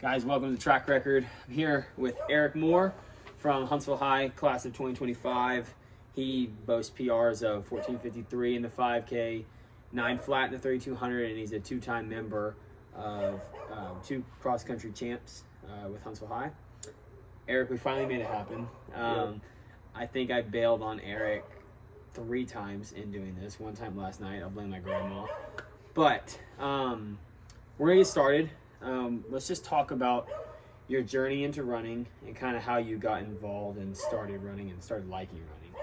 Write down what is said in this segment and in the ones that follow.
Guys, welcome to the Track Record. I'm here with Eric Moore from Huntsville High, class of 2025. He boasts PRs of 14:53 in the 5K, 9 flat in the 3200, and he's a two-time member of two cross-country champs with Huntsville High. Eric, we finally made it happen. I think I bailed on Eric 3 times in doing this. One time last night. I'll blame my grandma. But we're going to get started. Let's just talk about your journey into running and kind of how you got involved and started running and started liking running.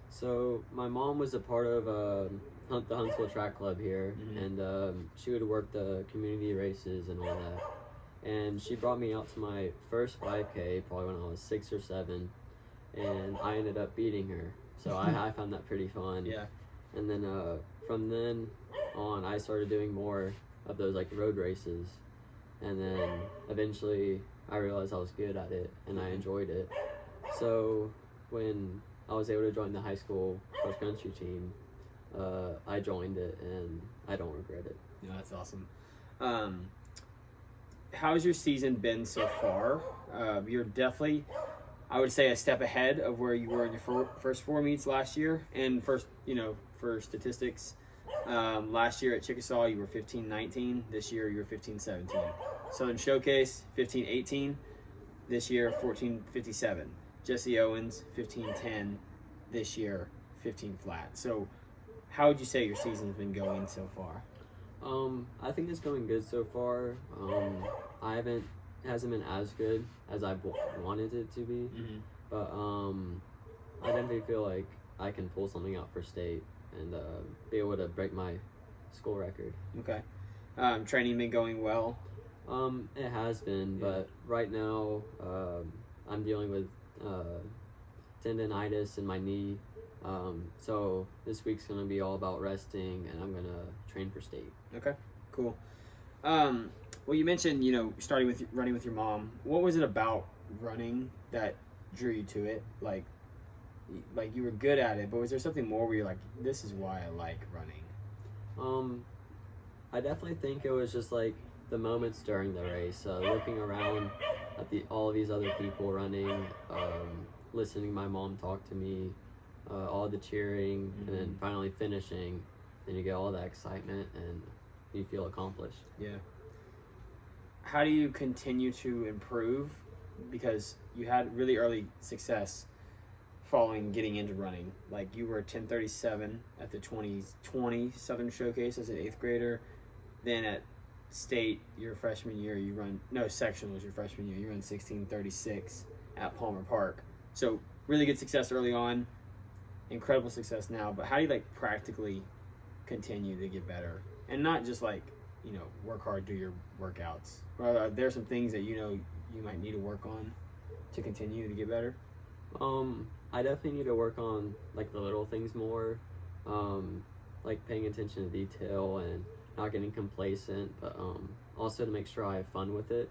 So my mom was a part of the Huntsville Track Club here, and she would work the community races and all that. And she brought me out to my first 5K probably when I was 6 or 7, and I ended up beating her. So I found that pretty fun. Yeah. And then from then on, I started doing more of those like road races. And then eventually I realized I was good at it and I enjoyed it. So when I was able to join the high school cross country team, I joined it and I don't regret it. Yeah, that's awesome. How's your season been so far? You're definitely, I would say, a step ahead of where you were in your first 4 meets last year. And first, for statistics, last year at Chickasaw, you were 15-19. This year, you were 15-17. Southern Showcase, 15-18. This year, 14-57. Jesse Owens, 15-10. This year, 15 flat. So how would you say your season's been going so far? I think it's going good so far. It hasn't been as good as I wanted it to be, but I definitely feel like I can pull something out for state and be able to break my school record. Okay. Training been going well? It has been, but right now I'm dealing with tendonitis in my knee. So this week's going to be all about resting, and I'm going to train for state. Okay, cool. Well, you mentioned, starting with running with your mom. What was it about running that drew you to it? Like you were good at it, but was there something more where you're like, this is why I like running? I definitely think it was just like the moments during the race, looking around at all of these other people running, listening to my mom talk to me, all the cheering, and then finally finishing, and you get all that excitement and you feel accomplished. Yeah. How do you continue to improve? Because you had really early success following getting into running. Like you were 10:37 at the 2020 Southern Showcase as an 8th grader. Then at state your freshman year, section was your freshman year. You run 16:36 at Palmer Park. So really good success early on. Incredible success now, but how do you practically continue to get better and not just work hard, do your workouts? Or are there some things that you might need to work on to continue to get better? I definitely need to work on the little things more, paying attention to detail and not getting complacent, but also to make sure I have fun with it,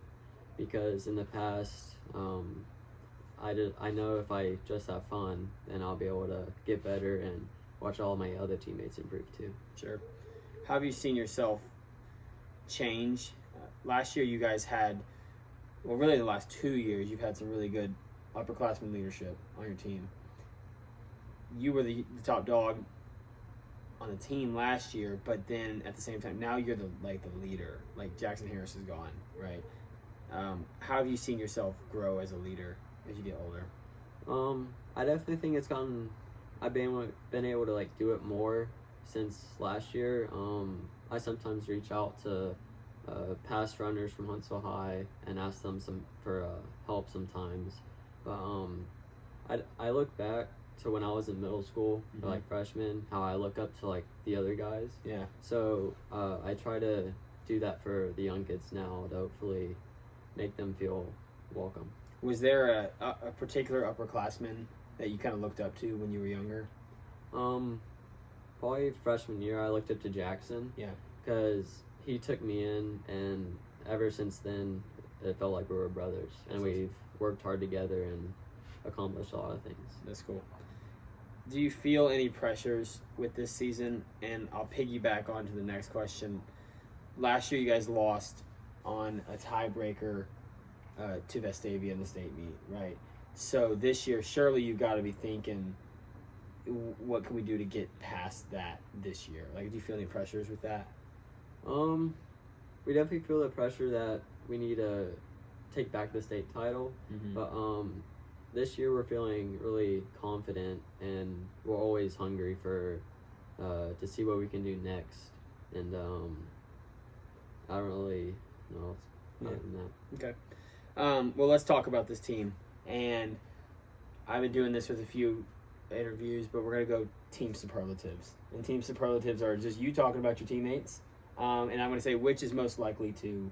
because in the past I know if I just have fun, then I'll be able to get better and watch all my other teammates improve too. Sure. How have you seen yourself change? Last year you guys had, well, really the last 2 years, you've had some really good upperclassmen leadership on your team. You were the top dog on the team last year, but then at the same time, now you're the leader. Jackson Harris is gone, right? How have you seen yourself grow as a leader as you get older? I definitely think it's gotten. I've been able to do it more since last year. I sometimes reach out to past runners from Huntsville High and ask them for help sometimes. But I look back to when I was in middle school, or freshman, how I look up to the other guys. Yeah. So I try to do that for the young kids now to hopefully make them feel welcome. Was there a particular upperclassman that you kind of looked up to when you were younger? Probably freshman year, I looked up to Jackson. Yeah. Because he took me in, and ever since then, it felt like we were brothers, and we've worked hard together and accomplished a lot of things. That's cool. Do you feel any pressures with this season? And I'll piggyback on to the next question. Last year, you guys lost on a tiebreaker to Vestavia in the state meet, right? So this year, surely you've got to be thinking, what can we do to get past that this year? Like, do you feel any pressures with that? We definitely feel the pressure that we need to take back the state title, but this year we're feeling really confident, and we're always hungry for to see what we can do next. And I don't really know other than that. Okay. Well, let's talk about this team. And I've been doing this with a few interviews, but we're going to go team superlatives. And team superlatives are just you talking about your teammates. And I'm going to say which is most likely to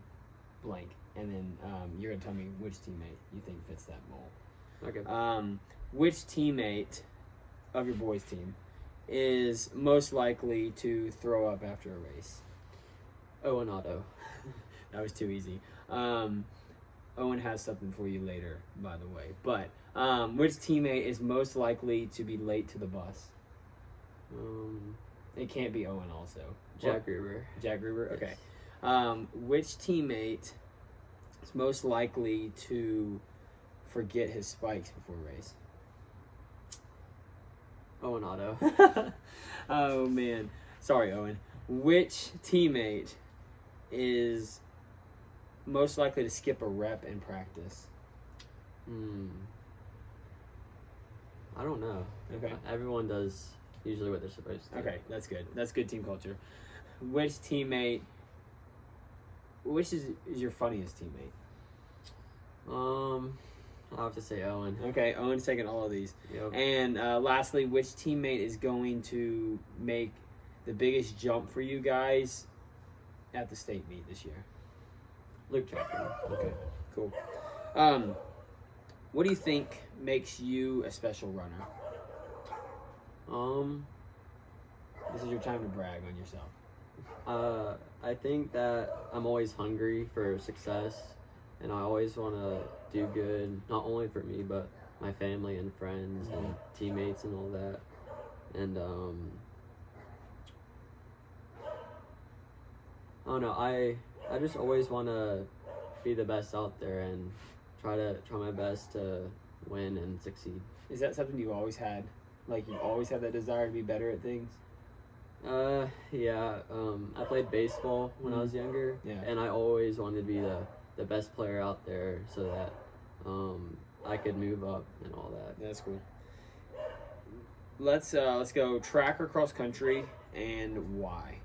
blank. And then you're going to tell me which teammate you think fits that mold. Okay. Which teammate of your boys' team is most likely to throw up after a race? Owen Otto. That was too easy. Owen has something for you later, by the way. But which teammate is most likely to be late to the bus? It can't be Owen also. Jack Gruber. Jack Gruber? Okay. Yes. Which teammate is most likely to forget his spikes before a race? Owen Otto. Oh, man. Sorry, Owen. Which teammate is most likely to skip a rep in practice? I don't know. Okay. Everyone does usually what they're supposed to. Okay, that's good. That's good team culture. Which teammate? Which is your funniest teammate? I'll have to say Owen. Okay, Owen's taking all of these. Yep. And lastly, which teammate is going to make the biggest jump for you guys at the state meet this year? Luke Jackson. Okay, cool. What do you think makes you a special runner? This is your time to brag on yourself. I think that I'm always hungry for success, and I always want to do good, not only for me, but my family and friends and teammates and all that. And I don't know. I just always want to be the best out there and try my best to win and succeed. Is that something you've always had? Like, you've always had that desire to be better at things? Yeah. I played baseball when I was younger, and I always wanted to be the best player out there so that I could move up and all that. That's cool. Let's go track or cross country, and why?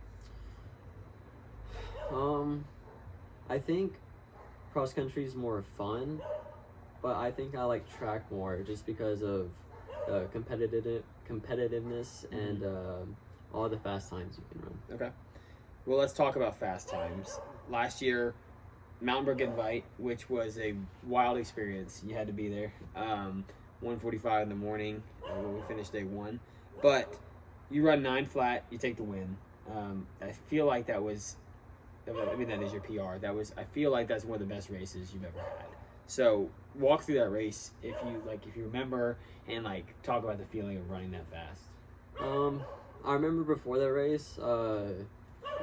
I think cross country is more fun, but I think I like track more just because of the competitiveness and all the fast times you can run. Okay. Well, let's talk about fast times. Last year, Mountain Brook Invite, which was a wild experience. You had to be there. 1:45 in the morning when we finished day one. But you run 9 flat, you take the win. I feel like that was, I mean, that is your PR. I feel like that's one of the best races you've ever had. So walk through that race if you remember, and talk about the feeling of running that fast. I remember before that race,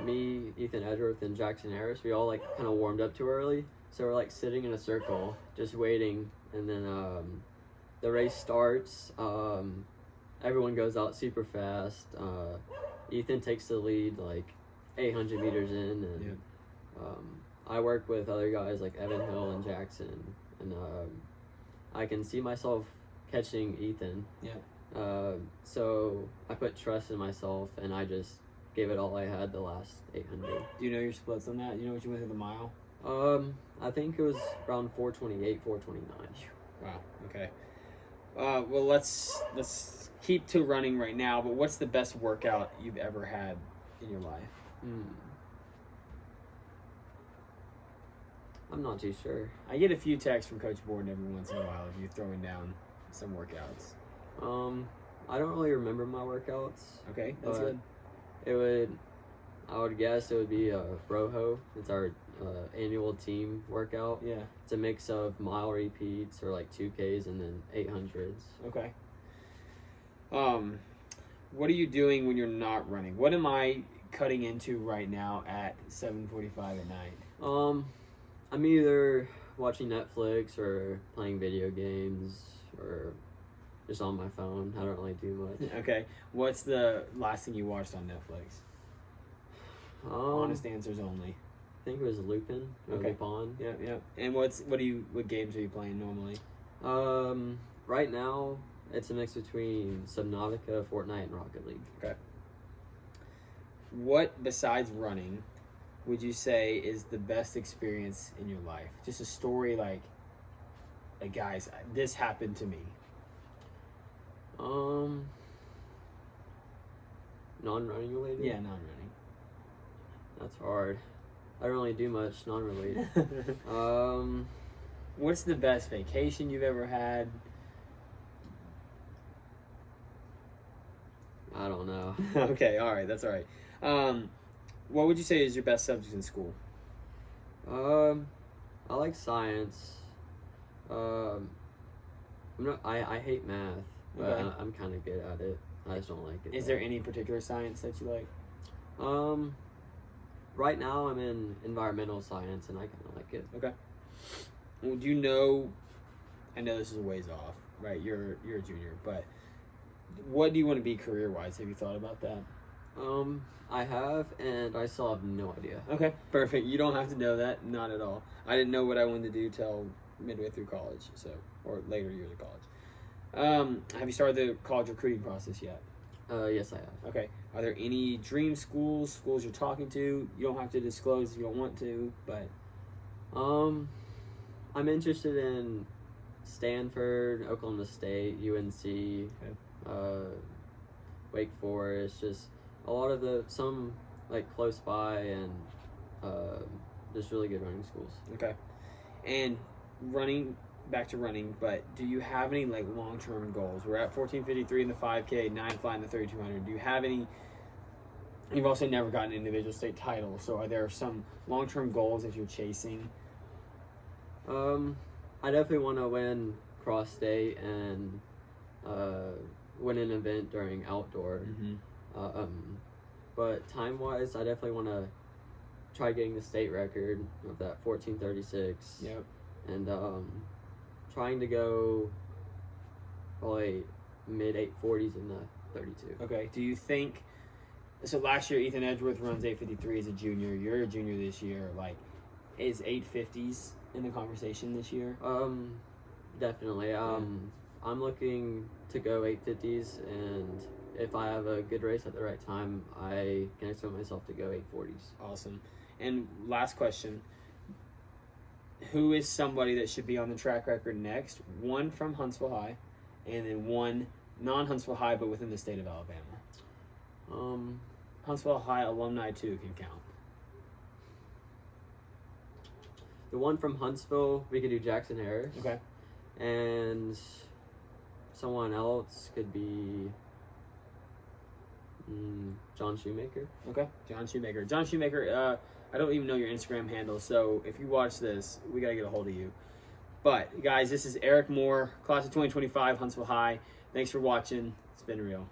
me, Ethan Edgeworth, and Jackson Harris, we all kind of warmed up too early. So we're sitting in a circle, just waiting, and then the race starts. Everyone goes out super fast. Ethan takes the lead 800 meters in, and I work with other guys like Evan Hill and Jackson, and I can see myself catching Ethan. So I put trust in myself, and I just gave it all I had the last 800. Do you know your splits on that? Do you know what you went through the mile? I think it was around 4:28, 4:29. Wow. Okay. Well, let's keep to running right now. But what's the best workout you've ever had in your life? I'm not too sure. I get a few texts from Coach Borden every once in a while of you throwing down some workouts. I don't really remember my workouts. Okay, that's good. I would guess it would be a Rojo. It's our annual team workout. Yeah. It's a mix of mile repeats or 2Ks and then 800s. Okay. What are you doing when you're not running? What am I cutting into right now at 7:45 at night? I'm either watching Netflix or playing video games or just on my phone. I don't really do much. Okay. What's the last thing you watched on Netflix? Honest answers only. I think it was Lupin. Okay. Lupin. Yeah. And what games are you playing normally? Right now it's a mix between Subnautica, Fortnite, and Rocket League. Okay. What besides running would you say is the best experience in your life? Just a story like guys, this happened to me. Non-running related? Yeah, non-running. That's hard. I don't really do much non-related. What's the best vacation you've ever had? I don't know. Okay, all right, that's all right. What would you say is your best subject in school? I like science. I hate math, but Okay. I'm kind of good at it. I just don't like it. Is there any particular science that you like? Right now I'm in environmental science, and I kind of like it. Okay. Well, do you know? I know this is a ways off, right? You're a junior, but what do you want to be career wise? Have you thought about that? I have, and I still have no idea. Okay, perfect. You don't have to know that, not at all. I didn't know what I wanted to do till midway through college, or later years of college. Have you started the college recruiting process yet? Yes, I have. Okay. Are there any dream schools you're talking to? You don't have to disclose if you don't want to, but I'm interested in Stanford, Oklahoma State, UNC, Wake Forest, just a lot of some like close by, and just really good running schools. okay. And back to running, but do you have any like long-term goals? We're at 14:53 in the 5K, 9 flying the 3200. Do you have any? You've also never gotten an individual state title, so are there some long-term goals that you're chasing? I definitely want to win cross state and win an event during outdoor. But time wise, I definitely want to try getting the state record of that 14:36. Yep. And trying to go probably mid 840s in the 32. Okay. Do you think? So last year, Ethan Edgeworth runs 8:53 as a junior. You're a junior this year. Like, is 8:50s in the conversation this year? Definitely. I'm looking to go 8:50s, and if I have a good race at the right time, I can expect myself to go 8:40s. Awesome. And last question. Who is somebody that should be on the track record next? One from Huntsville High, and then one non-Huntsville High, but within the state of Alabama. Huntsville High alumni too can count. The one from Huntsville, we could do Jackson Harris. Okay. And someone else could be John Shoemaker. Okay. John Shoemaker. John Shoemaker, I don't even know your Instagram handle, so if you watch this, we got to get a hold of you. But, guys, this is Eric Moore, class of 2025, Huntsville High. Thanks for watching. It's been real.